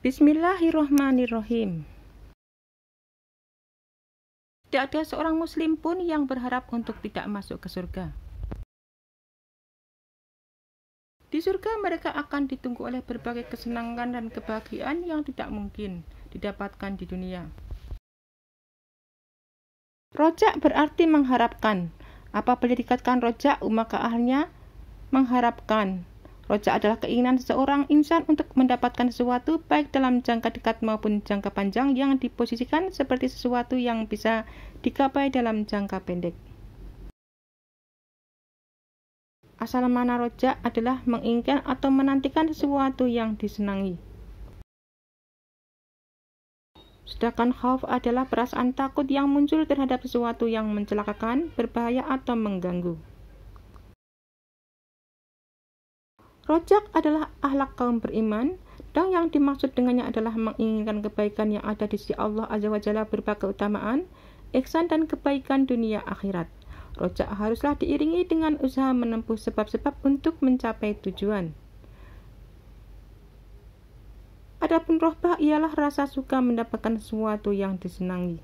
Bismillahirrahmanirrahim. Tidak ada seorang muslim pun yang berharap untuk tidak masuk ke surga. Di surga mereka akan ditunggu oleh berbagai kesenangan dan kebahagiaan yang tidak mungkin didapatkan di dunia. Rojak berarti mengharapkan. Apabila dikatakan rojak, maka ahlnya mengharapkan. Rojak adalah keinginan seseorang insan untuk mendapatkan sesuatu baik dalam jangka dekat maupun jangka panjang yang diposisikan seperti sesuatu yang bisa digapai dalam jangka pendek. Asal makna rojak adalah menginginkan atau menantikan sesuatu yang disenangi. Sedangkan khauf adalah perasaan takut yang muncul terhadap sesuatu yang mencelakakan, berbahaya atau mengganggu. Rojak adalah akhlak kaum beriman, dan yang dimaksud dengannya adalah menginginkan kebaikan yang ada di sisi Allah Azza wa Jalla berupa keutamaan, ihsan dan kebaikan dunia akhirat. Rojak haruslah diiringi dengan usaha menempuh sebab-sebab untuk mencapai tujuan. Adapun rohbah ialah rasa suka mendapatkan sesuatu yang disenangi.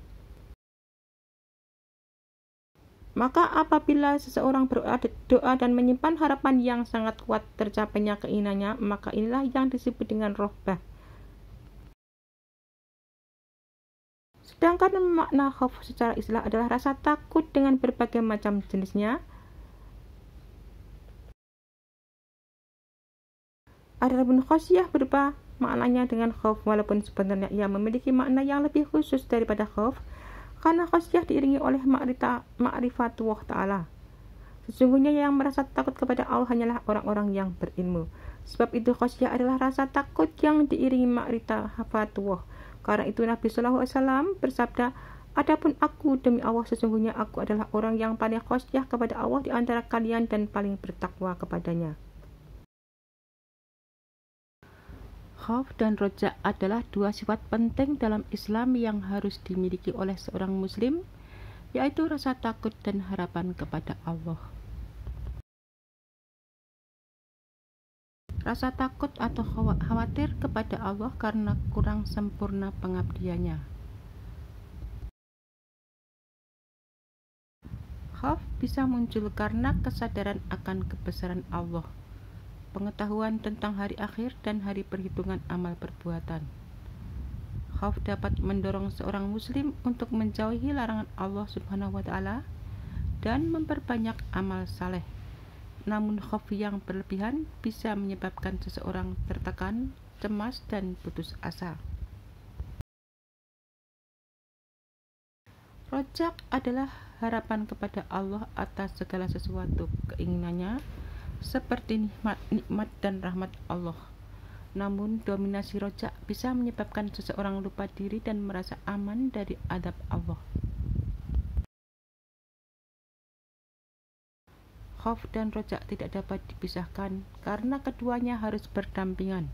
Maka apabila seseorang berdoa dan menyimpan harapan yang sangat kuat tercapainya keinginannya, maka inilah yang disebut dengan rohbah. Sedangkan makna khauf secara istilah adalah rasa takut dengan berbagai macam jenisnya. Adapun khasyah berupa maknanya dengan khauf, walaupun sebenarnya ia memiliki makna yang lebih khusus daripada khauf, karena khasyah diiringi oleh ma'rifatullah ta'ala. Sesungguhnya yang merasa takut kepada Allah hanyalah orang-orang yang berilmu. Sebab itu khasyah adalah rasa takut yang diiringi ma'rifatullah. Karena itu Nabi SAW bersabda, "Adapun aku, demi Allah, sesungguhnya aku adalah orang yang paling khasyah kepada Allah di antara kalian dan paling bertakwa kepadanya." Khauf dan rojak adalah dua sifat penting dalam Islam yang harus dimiliki oleh seorang muslim, yaitu rasa takut dan harapan kepada Allah. Rasa takut atau khawatir kepada Allah karena kurang sempurna pengabdiannya. Khauf bisa muncul karena kesadaran akan kebesaran Allah, pengetahuan tentang hari akhir dan hari perhitungan amal perbuatan. Khauf dapat mendorong seorang muslim untuk menjauhi larangan Allah Subhanahu wa Ta'ala dan memperbanyak amal saleh. Namun khauf yang berlebihan bisa menyebabkan seseorang tertekan, cemas dan putus asa. Rojak adalah harapan kepada Allah atas segala sesuatu keinginannya, seperti nikmat dan rahmat Allah. Namun dominasi rojak bisa menyebabkan seseorang lupa diri dan merasa aman dari adab Allah. Khauf dan rojak tidak dapat dipisahkan karena keduanya harus berdampingan.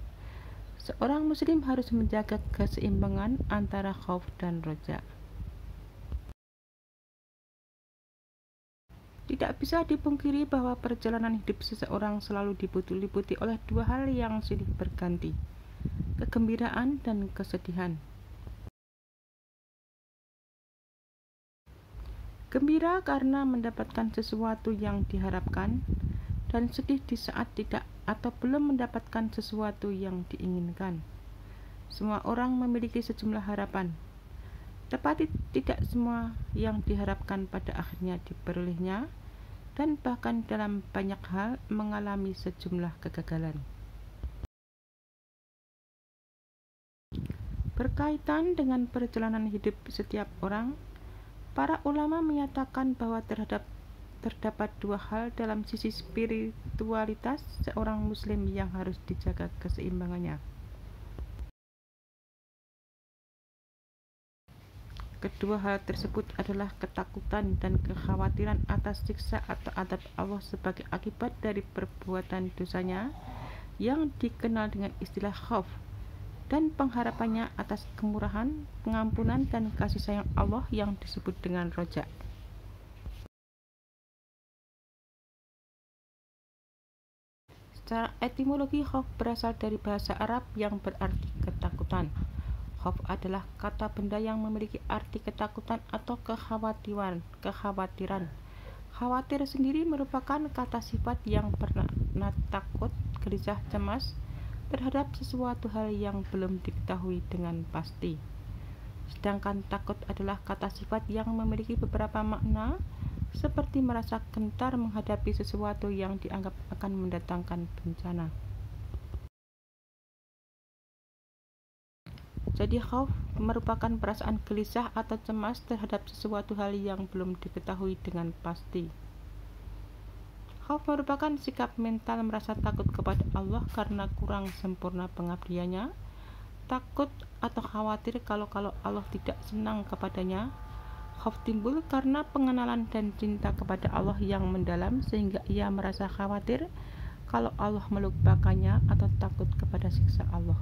Seorang muslim harus menjaga keseimbangan antara khauf dan rojak. Tidak bisa dipungkiri bahwa perjalanan hidup seseorang selalu diliputi oleh dua hal yang silih berganti, kegembiraan dan kesedihan. Gembira karena mendapatkan sesuatu yang diharapkan, dan sedih di saat tidak atau belum mendapatkan sesuatu yang diinginkan. Semua orang memiliki sejumlah harapan, tetapi tidak semua yang diharapkan pada akhirnya diperolehnya, dan bahkan dalam banyak hal mengalami sejumlah kegagalan. Berkaitan dengan perjalanan hidup setiap orang, para ulama menyatakan bahwa terdapat dua hal dalam sisi spiritualitas seorang muslim yang harus dijaga keseimbangannya. Kedua hal tersebut adalah ketakutan dan kekhawatiran atas siksa atau adab Allah sebagai akibat dari perbuatan dosanya yang dikenal dengan istilah khauf, dan pengharapannya atas kemurahan, pengampunan dan kasih sayang Allah yang disebut dengan rojak. Secara etimologi, khauf berasal dari bahasa Arab yang berarti ketakutan. Khauf adalah kata benda yang memiliki arti ketakutan atau kekhawatiran. Khawatir sendiri merupakan kata sifat yang pernah takut, gelisah, cemas terhadap sesuatu hal yang belum diketahui dengan pasti. Sedangkan takut adalah kata sifat yang memiliki beberapa makna, seperti merasa gentar menghadapi sesuatu yang dianggap akan mendatangkan bencana. Jadi khauf merupakan perasaan gelisah atau cemas terhadap sesuatu hal yang belum diketahui dengan pasti. Khauf merupakan sikap mental merasa takut kepada Allah karena kurang sempurna pengabdiannya, takut atau khawatir kalau Allah tidak senang kepadanya. Khauf timbul karena pengenalan dan cinta kepada Allah yang mendalam sehingga ia merasa khawatir kalau Allah melupakannya atau takut kepada siksa Allah.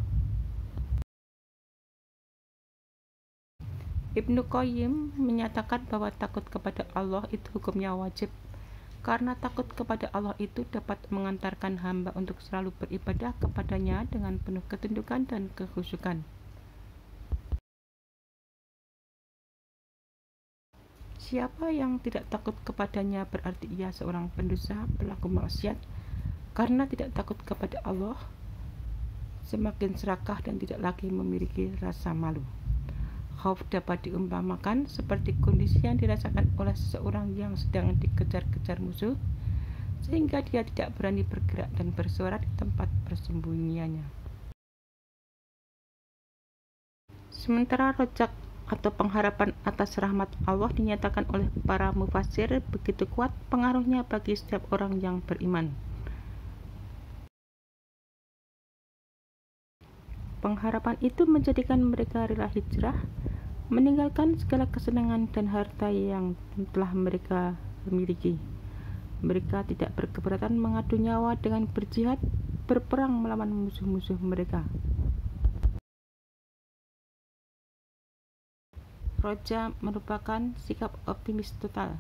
Ibnu Qayyim menyatakan bahwa takut kepada Allah itu hukumnya wajib, karena takut kepada Allah itu dapat mengantarkan hamba untuk selalu beribadah kepadanya dengan penuh ketundukan dan kekhusyukan. Siapa yang tidak takut kepadanya berarti ia seorang pendosa, pelaku maksiat, karena tidak takut kepada Allah, semakin serakah dan tidak lagi memiliki rasa malu. Khauf dapat diumpamakan seperti kondisi yang dirasakan oleh seseorang yang sedang dikejar-kejar musuh, sehingga dia tidak berani bergerak dan bersuara di tempat persembunyiannya. Sementara rojak atau pengharapan atas rahmat Allah dinyatakan oleh para mufassir begitu kuat pengaruhnya bagi setiap orang yang beriman. Pengharapan itu menjadikan mereka rela hijrah, meninggalkan segala kesenangan dan harta yang telah mereka miliki. Mereka tidak berkeberatan mengadu nyawa dengan berjihad, berperang melawan musuh-musuh mereka. Roja merupakan sikap optimis total.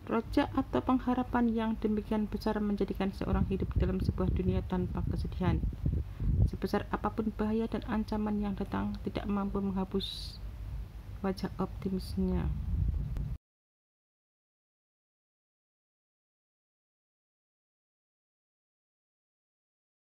Roja atau pengharapan yang demikian besar menjadikan seorang hidup dalam sebuah dunia tanpa kesedihan. Sebesar apapun bahaya dan ancaman yang datang, tidak mampu menghapus wajah optimisnya.